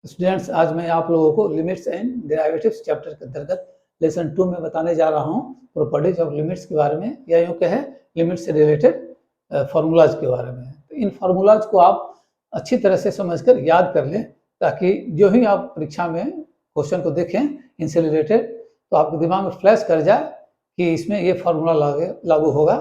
Students, आज मैं आप लोगों को लिमिट्स एंड डेरिवेटिव्स चैप्टर के अंतर्गत लेसन 2 में बताने जा रहा हूं प्रॉपर्टीज ऑफ लिमिट्स के बारे में, या यूँ कहें लिमिट्स से रिलेटेड फार्मूलाज के बारे में। तो इन फार्मूलाज को आप अच्छी तरह से समझकर याद कर लें, ताकि जो ही आप परीक्षा में क्वेश्चन को देखें इनसे रिलेटेड, तो आपके दिमाग में फ्लैश कर जाए कि इसमें ये फार्मूला लागू होगा।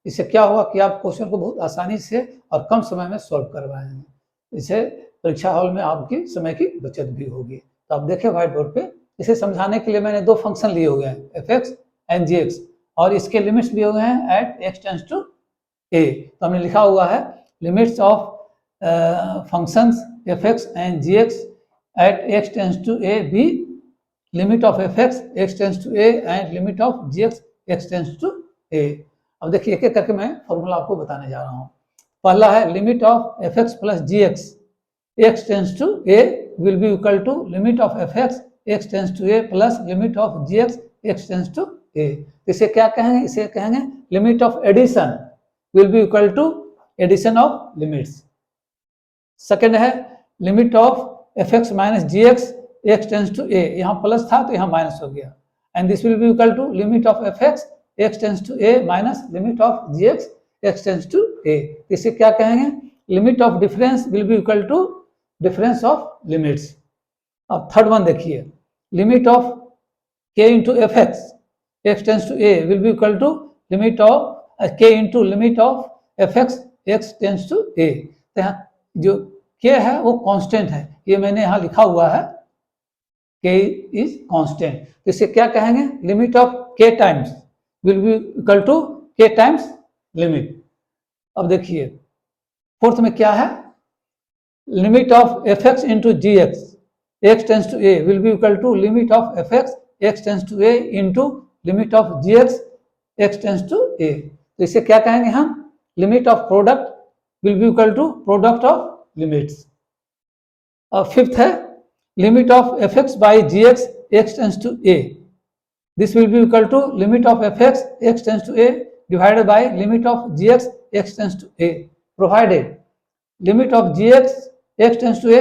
इससे क्या होगा कि आप क्वेश्चन को बहुत आसानी से और कम समय में सॉल्व कर पाएंगे। इससे परीक्षा हॉल में आपकी समय की बचत भी होगी। तो आप देखें व्हाइट बोर्ड पे, इसे समझाने के लिए मैंने दो फंक्शन लिए हुए हैं, f x and g x, और इसके लिमिट्स दिए हुए हैं at x tends to a. तो हमने लिखा हुआ है limits of functions f x and g x at x tends to a b limit of f x tends to a and limit of g x tends to a. अब देखिए एक एक करके मैं फॉर्मूला आपको बताने जा रहा हूँ। पहला है limit of f x plus g x x tends to a will be equal to limit of fx x tends to a plus limit of gx x tends to a। इसे क्या कहेंगे? इसे कहेंगे limit of addition will be equal to addition of limits। Second है limit of fx minus gx x tends to a, यहाँ plus था तो यहाँ माइनस हो गया, and this will be equal to limit of fx x tends to a minus limit of gx x tends to a। इसे क्या कहेंगे? limit of difference will be equal to difference of limits. अब third one देखिए, limit of k into f x tends to a will be equal to limit of k into limit of f x tends to a. तो यहाँ जो k है वो constant है, ये मैंने यहाँ लिखा हुआ है k इज कांस्टेंट। तो इसे क्या कहेंगे? Limit of k times will be equal to k times limit. अब देखिए फोर्थ में क्या है, limit of fx into gx x tends to a will be equal to limit of fx x tends to a into limit of gx x tends to a। तो इसे क्या कहेंगे हम? limit of product will be equal to product of limits। और fifth है limit of fx by gx x tends to a, this will be equal to limit of fx x tends to a divided by limit of gx x tends to a, provided limit of gx x tends to a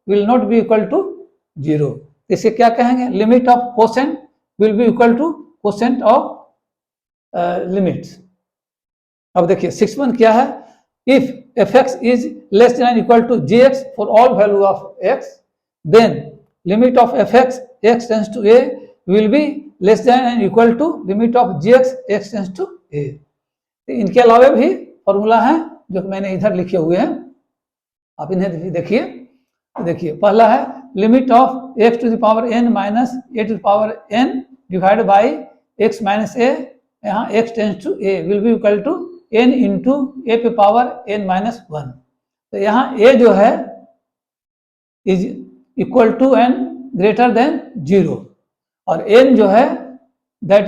will not be equal to 0। इसे क्या कहेंगे? Limit of quotient will be equal to quotient of limits. अब देखिए six one क्या है, if f x is less than equal to g x for all value of x then limit of f x tends to a will be less than equal to limit of g x tends to a. इनके अलावा भी formula है जो मैंने इधर लिखे हुए हैं, आप इन्हें देखिए। देखिए पहला है limit of x to the power n minus a to the power n divide by x minus a, यहाँ x tends to a will be equal to n into a पे पावर n माइनस 1। तो यहाँ a जो है is equal to n greater than 0, और n जो है that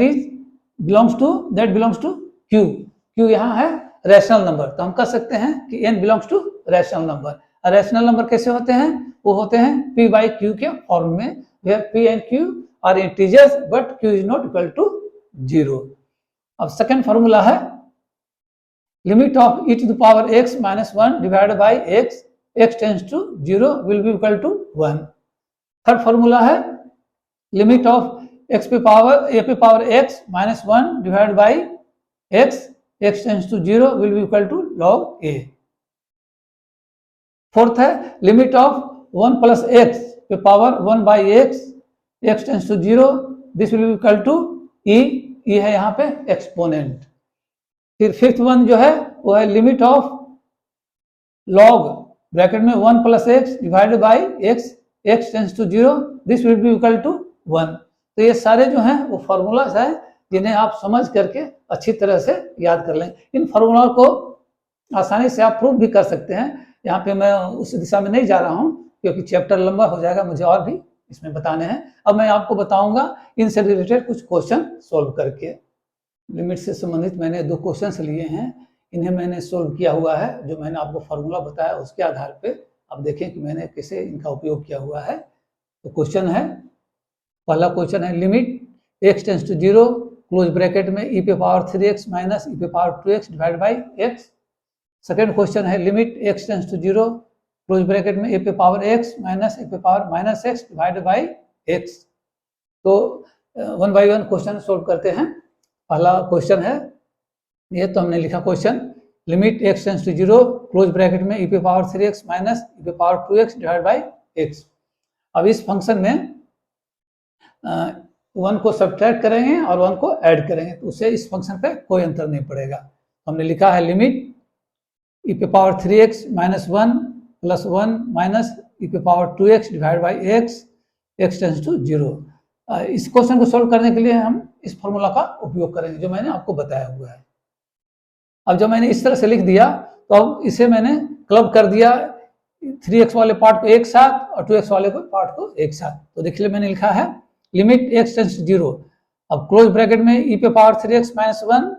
belongs to q यहाँ है रैशनल नंबर। तो हम कह सकते हैं कि n belongs to rational number. Rational number कैसे होते हैं? वो होते हैं p बाई q के फॉर्म में, where p and q are integers but q is not equal to 0। अब सेकंड फॉर्मूला है limit of e to the power x minus 1 divided by x tends to 0 will be equal to 1। Third formula है limit of a पे power x minus 1 divided by x tends to 0 will be equal to log a। Fourth है limit of 1 plus x पे power 1 by x tends to 0, this will be equal to e है यहाँ पे exponent. फिर fifth one जो है वो है लिमिट ऑफ log ब्रैकेट में 1 plus x divided by x tends to 0, this will be equal to 1। तो ये सारे जो हैं वो फार्मूलाज हैं जिन्हें आप समझ करके अच्छी तरह से याद कर लें। इन फार्मूला को आसानी से आप प्रूव भी कर सकते हैं। यहाँ पे मैं उस दिशा में नहीं जा रहा हूँ क्योंकि चैप्टर लंबा हो जाएगा, मुझे और भी इसमें बताने हैं। अब मैं आपको बताऊंगा इनसे रिलेटेड कुछ क्वेश्चन सॉल्व करके। लिमिट से संबंधित मैंने दो क्वेश्चन लिए हैं, इन्हें मैंने सोल्व किया हुआ है। जो मैंने आपको फार्मूला बताया उसके आधार पे आप देखें कि मैंने कैसे इनका उपयोग किया हुआ है। तो क्वेश्चन है, पहला क्वेश्चन है limit x tends to 0 close bracket में e पे पावर 3x माइनस e पे power 2x divide by x। Second question है limit x tends to 0 close bracket में ए पे पावर एक्स माइनस ए पे power minus x divide by x. तो 1 by 1 question solve करते हैं। पहला question है ये, तो हमने लिखा question limit x tends to 0 close bracket में e पे पावर 3x माइनस e पे power 2x divide by x। अब इस फंक्शन में 1 को सब्ट्रैक्ट करेंगे और 1 को ऐड करेंगे, तो उससे इस फंक्शन पे कोई अंतर नहीं पड़ेगा। हमने लिखा है लिमिट e पे power 3x minus 1 plus 1 minus e पे power 2x divide by x, x tends to 0। इस क्वेश्चन को सोल्व करने के लिए हम इस फॉर्मूला का उपयोग करेंगे जो मैंने आपको बताया हुआ है। अब जब मैंने इस तरह से लिख दिया तो अब इसे मैंने क्लब कर दिया 3x वाले पार्ट को एक साथ और 2x वाले पार्ट को एक साथ। तो देखिए मैंने लिखा है लिमिट x टेंड्स टू 0। अब क्लोज ब्रैकेट में e पे power 3x minus 1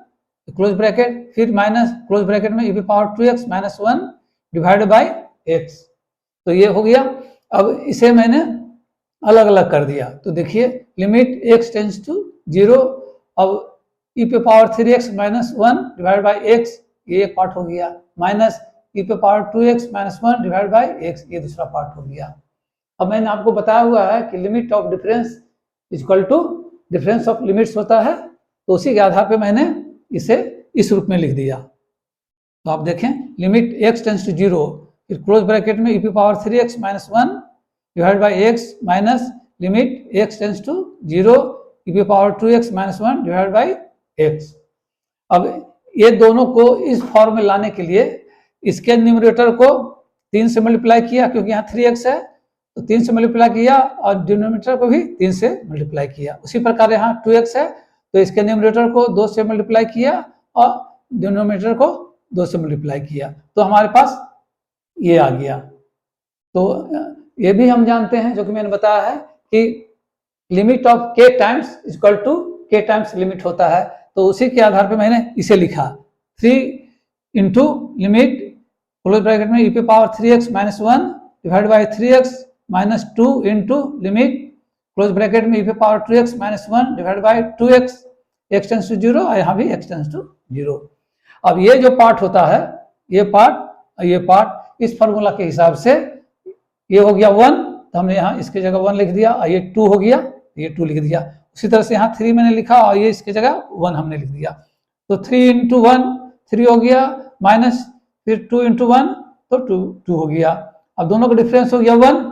close bracket, फिर माइनस क्लोज ब्रैकेट में e पे power 2x minus 1 divide by x। तो ये हो गया। अब इसे मैंने अलग अलग कर दिया, तो देखिए लिमिट x टेंड्स टू 0, अब e पे power 3x minus 1 divide by x, ये एक पार्ट हो गया, माइनस e पे power 2x minus 1 divide by x, ये दूसरा पार्ट हो गया। अब मैंने आपको बताया हुआ है कि limit of difference equal to difference of limits होता है, तो उसी के आधार पे मैंने इसे इस रूप में लिख दिया। तो आप देखें लिमिट x टेंड्स टू 0, फिर क्लोज ब्रैकेट में e पे power 3x minus 1 divide by x minus limit x tends to 0 e पे power 2x minus 1 divide by x। अब ये दोनों को इस फॉर्म में लाने के लिए इसके न्यूमरेटर को 3 से मल्टीप्लाई किया, क्योंकि यहाँ 3x है तो 3 से मल्टीप्लाई किया, और डिनोमिनेटर को भी 3 से मल्टीप्लाई किया। उसी प्रकार यहाँ 2x है तो इसके न्यूमरेटर को 2 से मल्टीप्लाई किया और डिनोमिनेटर को 2 से मल्टीप्लाई किया, तो हमारे पास ये आ गया। तो ये भी हम जानते हैं, जो कि मैंने बताया है कि limit of k times equal to k times limit होता है, तो उसी के आधार पे मैंने इसे लिखा 3 इंटू लिमिट क्लोज ब्रैकेट में e पे power 3x minus 1 divide by 3x minus 2 into limit close bracket में e पे power 2x minus 1 divide by 2x, x tends to 0 और यहाँ भी x टेंड्स टू 0। अब ये जो पार्ट होता है, ये पार्ट इस फॉर्मूला के हिसाब से ये हो गया 1, तो हमने यहाँ इसकी जगह 1 लिख दिया, और ये 2 हो गया, ये 2 लिख दिया। उसी तरह से यहाँ 3 मैंने लिखा और ये इसकी जगह 1 हमने लिख दिया। तो 3 इंटू 1 3 हो गया, माइनस फिर 2 इंटू 1 तो 2 हो गया। अब दोनों का डिफरेंस हो गया 1,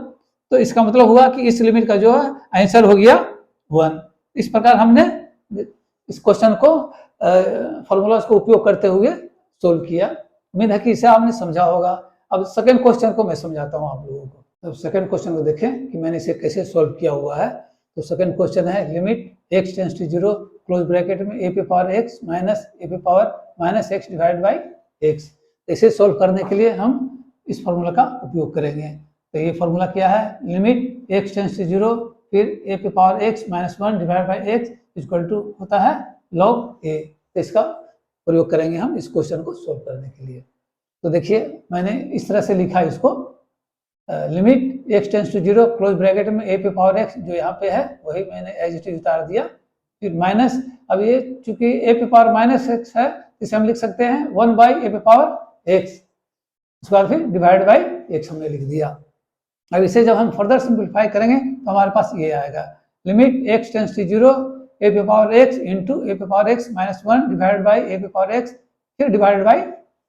तो इसका मतलब हुआ कि इस लिमिट का जो है आंसर हो गया 1। इस प्रकार हमने इस क्वेश्चन को फॉर्मूला को उपयोग करते हुए सोल्व किया। उम्मीद है कि इसे आपने समझा होगा। अब सेकंड क्वेश्चन को मैं समझाता हूँ आप लोगों को। अब सेकंड क्वेश्चन को देखें कि मैंने इसे कैसे सोल्व किया हुआ है। तो सेकंड क्वेश्चन है limit x tends to 0 close bracket में a पे पावर x माइनस a पे power minus x divide by x। इसे सोल्व करने के लिए हम इस फॉर्मूला का उपयोग करेंगे। तो ये फॉर्मूला क्या है, लिमिट x टेंड्स टू 0 फिर a पे power x minus 1 divide by x equal to होता है log a। तो इसका प्रयोग करेंगे हम इस क्वेश्चन को सोल्व करने के लिए। तो देखिए मैंने इस तरह से लिखा इसको, limit x tends to 0 close bracket में a पे पावर x जो यहाँ पे है वही मैंने एज इट इज उतार दिया, फिर माइनस, अब ये चूंकि a पे पावर माइनस x है इसे हम लिख सकते हैं 1 बाई a पे पावर x, उसके बाद फिर डिवाइड बाई x हमने लिख दिया। अब इसे जब हम फर्दर सिंप्लीफाई करेंगे तो हमारे पास ये आएगा limit x tends to 0 a पे पावर x इंटू a पे power x minus 1 divide by a पे पावर x फिर डिवाइड बाई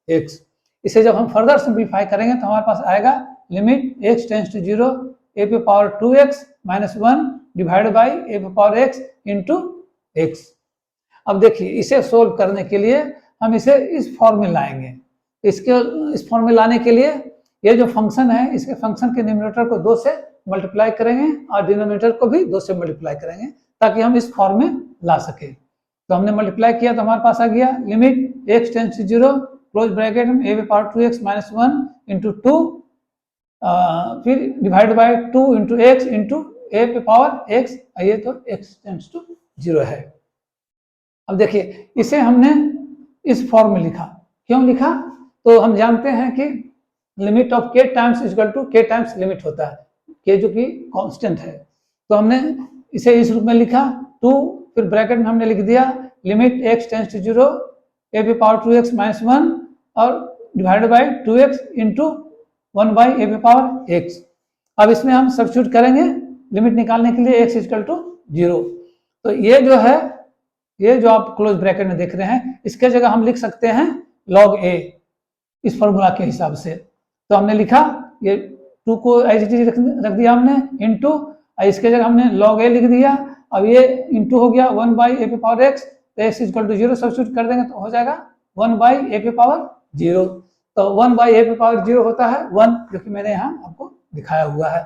x। इसे जब हम फर्दर सिंप्लीफाई करेंगे तो हमारे पास आएगा limit x tends to 0 a पे power 2x minus 1 divide by a पे पावर x इंटू x। अब देखिए इसे सोल्व करने के लिए हम इसे इस फॉर्म में लाएंगे। इस फॉर्म में लाने के लिए ये जो फंक्शन है इसके फंक्शन के न्यूमरेटर को 2 से मल्टीप्लाई करेंगे और डिनोमिनेटर को भी 2 से मल्टीप्लाई करेंगे ताकि हम इस फॉर्म में ला सके। तो हमने मल्टीप्लाई किया तो हमारे पास आ गया limit x tends to 0 close bracket में a पे पावर 2x माइनस 1 इंटू 2 फिर divide by 2 into x into a पे पावर x, ये तो x टेंड्स टू 0 है। अब देखिए इसे हमने इस फॉर्म में लिखा, क्यों लिखा, तो हम जानते हैं कि limit of k times equal to k times limit होता है, k जो कि कांस्टेंट है। तो हमने इसे इस रूप में लिखा 2 फिर ब्रैकेट में हमने लिख दिया limit x tends to 0 a पे पावर 2x माइनस 1 और divide by 2x into 1 by a पे पावर एक्स। अब इसमें हम सब्स्टिट्यूट करेंगे लिमिट निकालने के लिए x इक्वल टू 0। तो ये जो है, ये जो आप क्लोज ब्रैकेट में देख रहे हैं, इसके जगह हम लिख सकते हैं log a इस फॉर्मूला के हिसाब से। तो हमने लिखा ये 2 को एज इट इज रख दिया हमने इंटू, इसके जगह हमने log a लिख दिया। अब ये इंटू हो गया 1 बाई ए पे पावर एक्स, तो एक्स इक्वल टू 0 सब्स्टिट्यूट कर देंगे तो हो जाएगा 1 बाई ए पे पावर 0। तो 1 बाई ए पे पावर 0 होता है 1, जो कि मैंने यहाँ आपको दिखाया हुआ है।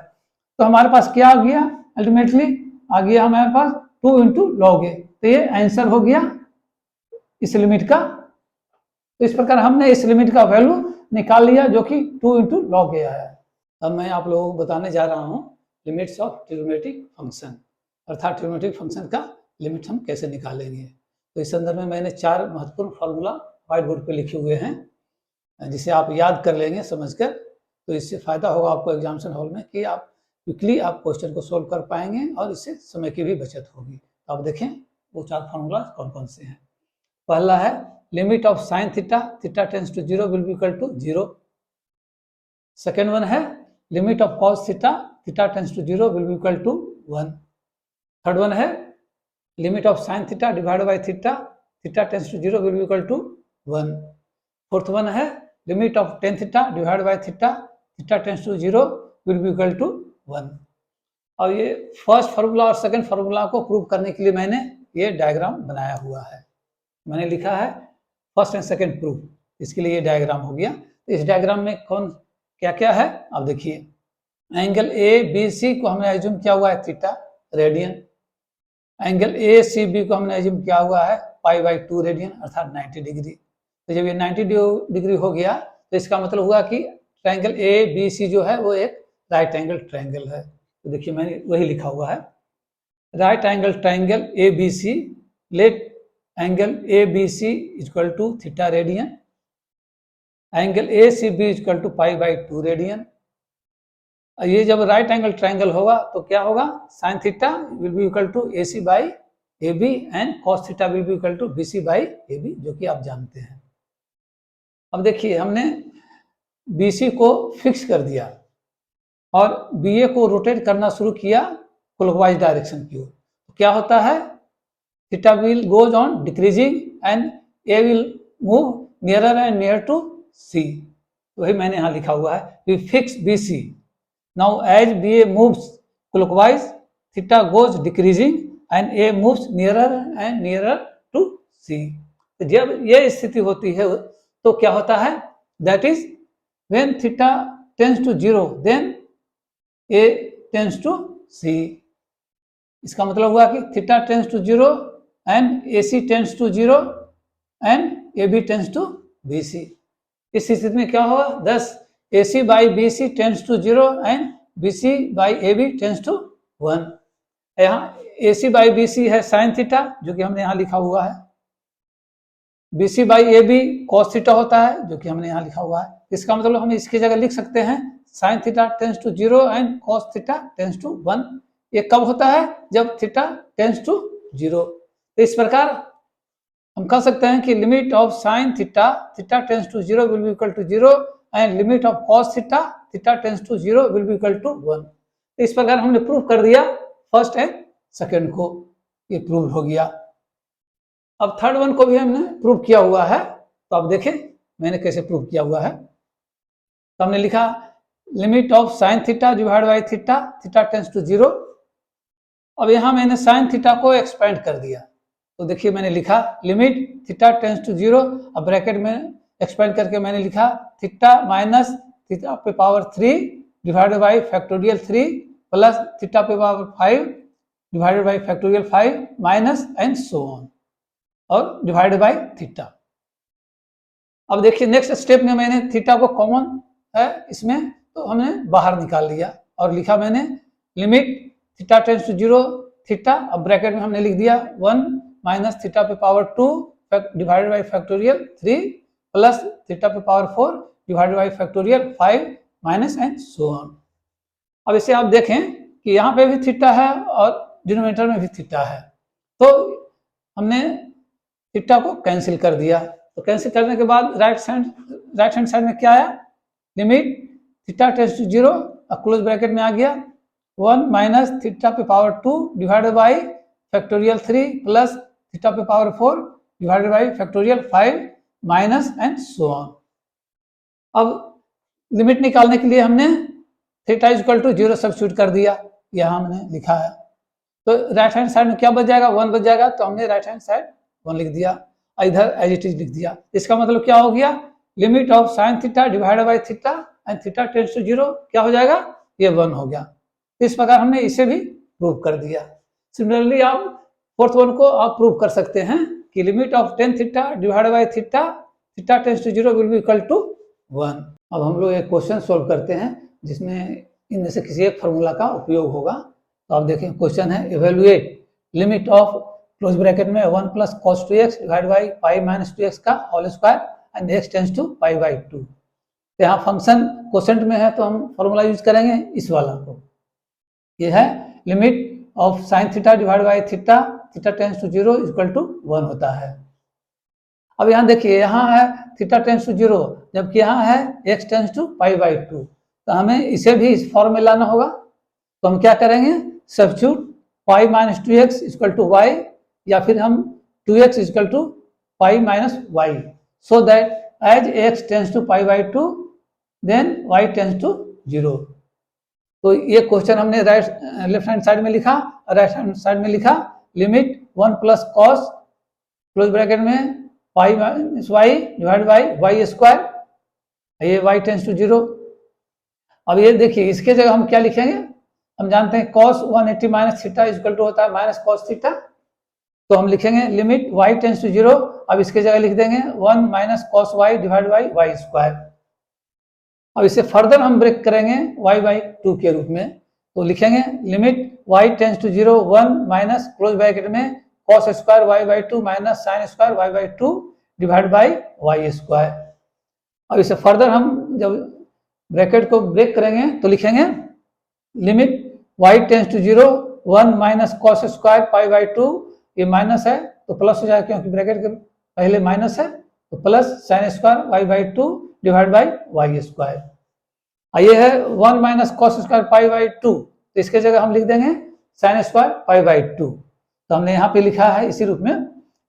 तो हमारे पास क्या आ गया, अल्टीमेटली आ गया हमारे पास 2 इंटू लॉग ए। तो ये आंसर हो गया इस लिमिट का। तो इस प्रकार हमने इस लिमिट का वैल्यू निकाल लिया, जो कि 2 इंटू लॉग ए आया है। अब मैं आप लोगों को बताने जा रहा हूँ लिमिट्स ऑफ ट्रिग्नोमेट्रिक फंक्शन, अर्थात ट्रिग्नोमेट्रिक फंक्शन का लिमिट हम कैसे निकालेंगे। तो इस संदर्भ में मैंने 4 महत्वपूर्ण फार्मूला व्हाइट बोर्ड पे लिखे हुए हैं, जिसे आप याद कर लेंगे समझकर। तो इससे फायदा होगा आपको एग्जामिनेशन हॉल में कि आप क्विकली आप क्वेश्चन को सोल्व कर पाएंगे और इससे समय की भी बचत होगी। तो आप देखें वो 4 फार्मूला कौन कौन से हैं। पहला है limit of sine theta, theta tends to 0 will be equal to 0। Second one है limit of cos theta, theta tends to 0 will be equal to 1। Third one है limit of sine theta divided by theta, theta tends to 0 will be equal to 1। Fourth one है limit of tan theta divided by theta, theta tends to 0 will be equal to 1। और ये first formula और second formula को prove करने के लिए मैंने ये डायग्राम बनाया हुआ है। मैंने लिखा है फर्स्ट एंड सेकंड प्रूफ, इसके लिए ये डायग्राम हो गया। तो इस डायग्राम में कौन क्या क्या है आप देखिए। एंगल ए बी सी को हमने एज्यूम किया हुआ है theta radian. Angle A C B को हमने एज्यूम किया हुआ है पाई बाई 2 रेडियन अर्थात 90 डिग्री। तो जब ये 90 डिग्री हो गया तो इसका मतलब हुआ कि ट्रायंगल ए बी सी जो है वो एक राइट एंगल ट्रायंगल है। तो देखिए मैंने वही लिखा हुआ है right angle triangle A B C, let angle A B C equal to theta radian, angle A C B equal to pi by 2 radian. ये जब राइट एंगल ट्रायंगल होगा तो क्या होगा, sine theta will be equal to A C by A B and cos theta will be equal to B C by A B, जो कि आप जानते हैं। अब देखिए हमने बी सी को फिक्स कर दिया और बी ए को रोटेट करना शुरू किया क्लॉकवाइज डायरेक्शन की ओर। तो क्या होता है, theta will goes on decreasing and a will move nearer and near to c. वही मैंने यहाँ लिखा हुआ है, we fix b c. Now as b a moves clockwise theta goes decreasing and a moves nearer and nearer to c. तो जब ये स्थिति होती है तो क्या होता है, that is when theta tends to 0 then a tends to c. इसका मतलब हुआ कि theta tends to 0 and a c tends to 0 and a b tends to B c. इस स्थिति में क्या होगा, thus a C by b c tends to 0 and b C by A b tends to 1। यहाँ ए सी by b सी है sine theta, जो कि हमने यहाँ लिखा हुआ है। B C by A B cos theta होता है, जो कि हमने यहाँ लिखा हुआ है। इसका मतलब हम इसकी जगह लिख सकते हैं sine theta tends to 0 and cos theta tends to 1। ये कब होता है, जब थीटा टेंड्स टू 0। तो इस प्रकार हम कह सकते हैं कि limit of sine theta, theta tends to 0 will be equal to 0 and limit of cos theta, theta tends to 0 will be equal to 1। तो इस प्रकार हमने प्रूव कर दिया फर्स्ट एंड सेकंड को, ये प्रूव हो गया। अब थर्ड वन को भी हमने प्रूव किया हुआ है। तो आप देखें मैंने कैसे प्रूव किया हुआ है। तो हमने लिखा limit of sine theta divide by theta, theta tends to 0। अब यहाँ मैंने साइन थीटा को एक्सपेंड कर दिया। तो देखिए मैंने लिखा लिमिट थीटा टेंड्स टू 0, अब ब्रैकेट में एक्सपेंड करके मैंने लिखा थीटा माइनस थीटा पे power 3 divided by factorial 3 plus theta पे power 5 divided by factorial 5 minus and so on और डिवाइडेड बाई थीटा। अब देखिए नेक्स्ट स्टेप में मैंने थीटा को कॉमन है इसमें, तो हमने बाहर निकाल लिया और लिखा मैंने limit theta tends to 0 theta, अब ब्रैकेट में हमने लिख दिया 1 माइनस थीटा पे power 2 divided by factorial 3 plus theta पे power 4 divided by factorial 5 minus and so on. अब इसे आप देखें कि यहाँ पे भी थीटा है और डिनोमिनेटर में भी थीटा है, तो हमने थीटा को कैंसिल कर दिया। तो कैंसिल करने के बाद राइट हैंड साइड में क्या आया, limit theta tends to 0, close bracket में आ गया 1 माइनस थीटा पे power 2 divided by factorial 3 plus theta पे power 4 divided by factorial 5 minus and so on. अब लिमिट निकालने के लिए हमने थीटा इक्वल टू 0 सब्स्टिट्यूट कर दिया, यहाँ हमने लिखा है। तो राइट हैंड साइड में क्या बच जाएगा, 1 बच जाएगा, तो हमने राइट हैंड साइड 1 लिख दिया, इधर एज इट इज लिख दिया। इसका मतलब क्या हो गया, limit of sine theta divided by theta and theta tends to 0 क्या हो जाएगा, ये 1 हो गया। इस प्रकार हमने इसे भी प्रूव कर दिया। सिमिलरली आप फोर्थ वन को आप प्रूव कर सकते हैं कि limit of tan theta divided by theta theta tends to 0 will be equal to 1। अब हम लोग एक क्वेश्चन सोल्व करते हैं जिसमें इनमें से किसी एक फार्मूला का उपयोग होगा। तो आप देखें क्वेश्चन है, evaluate limit of close bracket में 1 plus cos 2x divide by pi minus 2x का whole square and x tends to pi by 2। तो यहाँ फंक्शन क्वोशेंट में है तो हम फॉर्मूला यूज करेंगे इस वाला को। ये है limit of sine theta divide by theta theta tends to 0 equal to 1 होता है। अब यहाँ देखिए, यहाँ है थीटा टेंड्स टू 0 जबकि यहाँ है x tends to pi by 2, तो हमें इसे भी इस फॉर्म में लाना होगा। तो हम क्या करेंगे, substitute pi minus 2x equal to y, या फिर हम 2x equal to pi minus y, so that as x tends to pi by 2 then y tends to 0। तो ये क्वेश्चन हमने लेफ्ट हैंड साइड में लिखा और राइट हैंड साइड में लिखा limit 1 plus cos close bracket में pi minus y divide by y square, ये y टेंड्स टू 0। अब ये देखिए, इसके जगह हम क्या लिखेंगे, हम जानते हैं cos 180 minus theta equal to होता है माइनस cos थीटा, तो हम लिखेंगे लिमिट y टेंड्स टू 0। अब इसके जगह लिख देंगे 1 minus cos y divide by y square. अब इसे फर्दर हम ब्रेक करेंगे y बाई 2 के रूप में, तो लिखेंगे limit y tends to 0 1 minus close bracket में cos square y by 2 minus sine square y by 2 divide by y square. अब इसे फर्दर हम जब ब्रैकेट को ब्रेक करेंगे तो लिखेंगे limit y tends to 0 1 minus cos square pi by 2, ये माइनस है तो प्लस हो जाएगा क्योंकि ब्रैकेट के पहले माइनस है, तो plus sine square y by 2 divide by y square. ये है 1 minus cos square pi by 2, तो इसके जगह हम लिख देंगे साइन स्क्वायर पाई बाई 2। तो हमने यहाँ पे लिखा है इसी रूप में।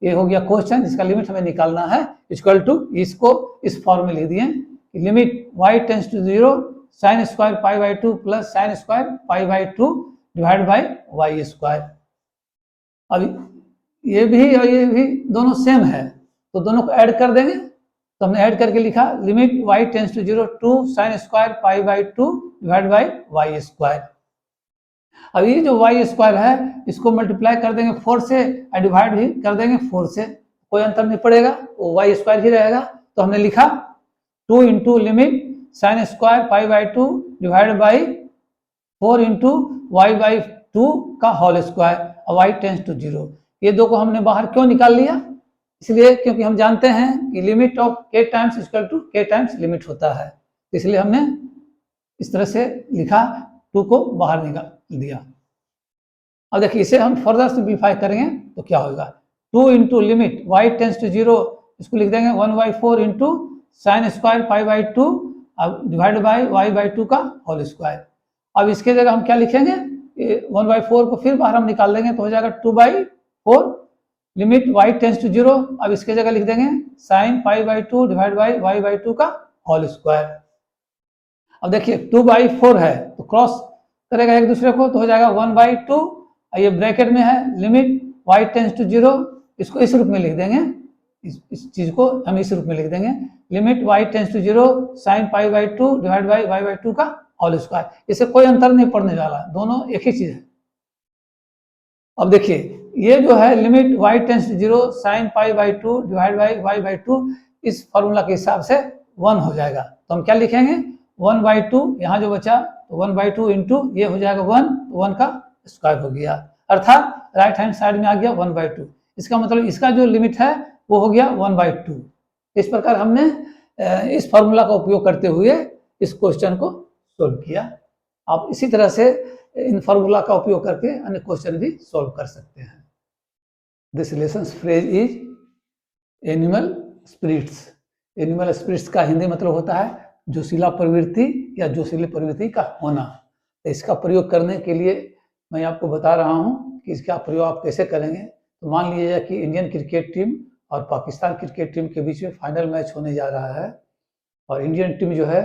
ये हो गया क्वेश्चन जिसका लिमिट हमें निकालना है इक्वल टू, इसको इस फॉर्म में लिख दिए limit y tends to 0 sine square pi by 2 plus sine square pi by 2 divide by y square. अब ये भी और ये भी दोनों सेम है तो दोनों को ऐड कर देंगे, तो हमने ऐड करके लिखा limit y tends to 0 2 sine square pi by 2 divide by y square. अब ये जो y स्क्वायर है इसको मल्टीप्लाई कर देंगे 4 से और डिवाइड भी कर देंगे 4 से, कोई अंतर नहीं पड़ेगा, वो y स्क्वायर ही रहेगा। तो हमने लिखा 2 into limit sine square pi by 2 divide by 4 into y by 2 का होल स्क्वायर और y टेंड्स टू 0। ये दो को हमने बाहर क्यों निकाल लिया, इसलिए क्योंकि हम जानते हैं कि limit of k times equal to k times limit होता है, इसलिए हमने इस तरह से लिखा, 2 को बाहर निकाल दिया। अब देखिए इसे हम फर्दर सिंप्लीफाई करेंगे तो क्या होगा, 2 into limit y tends to 0, इसको लिख देंगे 1 by 4 into sine square pi by 2 divide by y by 2 का होल स्क्वायर। अब इसके जगह हम क्या लिखेंगे, 1 बाई 4 को फिर बाहर हम निकाल देंगे तो हो जाएगा 2 by 4 limit y tends to 0। अब इसके जगह लिख देंगे sine pi by 2 divide by y by 2 का होल स्क्वायर। अब देखिए 2 बाई 4 है तो क्रॉस करेगा एक दूसरे को तो हो जाएगा 1 बाई 2, ये ब्रैकेट में है लिमिट y टेंड्स टू 0, इसको इस रूप में लिख देंगे, इस चीज को हम इस रूप में लिख देंगे limit y tends to 0 sine pi by 2 divide by y by 2 का होल स्क्वायर। इससे कोई अंतर नहीं पड़ने वाला, दोनों एक ही चीज है। अब देखिए ये जो है limit y tends to 0 sine pi by 2 divide by y by 2, इस फॉर्मूला के हिसाब से 1 हो जाएगा। तो हम क्या लिखेंगे 1 बाई 2, यहाँ जो बचा तो 1 बाई 2 इंटू ये हो जाएगा 1, तो 1 का स्क्वायर हो गया, अर्थात राइट हैंड साइड में आ गया 1 बाई 2। इसका मतलब इसका जो लिमिट है वो हो गया 1 बाई 2। इस प्रकार हमने इस फॉर्मूला का उपयोग करते हुए इस क्वेश्चन को सोल्व किया। आप इसी तरह से इन फॉर्मूला का उपयोग करके अन्य क्वेश्चन भी सोल्व कर सकते हैं। This lesson's phrase is animal spirits. Animal spirits का हिंदी मतलब होता है जोशीला प्रवृत्ति या जोशीली प्रवृत्ति का होना। तो इसका प्रयोग करने के लिए मैं आपको बता रहा हूँ कि इसका प्रयोग आप कैसे करेंगे। तो मान लीजिए कि इंडियन क्रिकेट टीम और पाकिस्तान क्रिकेट टीम के बीच में फाइनल मैच होने जा रहा है और इंडियन टीम जो है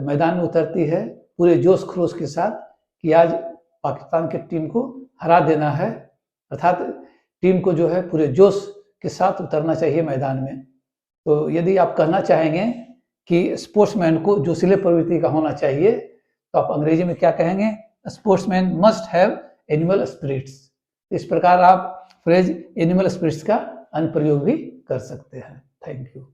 मैदान में उतरती है पूरे जोश खरोश के साथ कि आज पाकिस्तान की टीम को हरा देना है, अर्थात टीम को जो है पूरे जोश के साथ उतरना चाहिए मैदान में। तो यदि आप कहना चाहेंगे कि स्पोर्ट्समैन को जोशीले प्रवृत्ति का होना चाहिए तो आप अंग्रेजी में क्या कहेंगे, sportsman must have animal spirits. इस प्रकार आप फ्रेज एनिमल स्पिरिट्स का अनुप्रयोग भी कर सकते हैं। Thank you.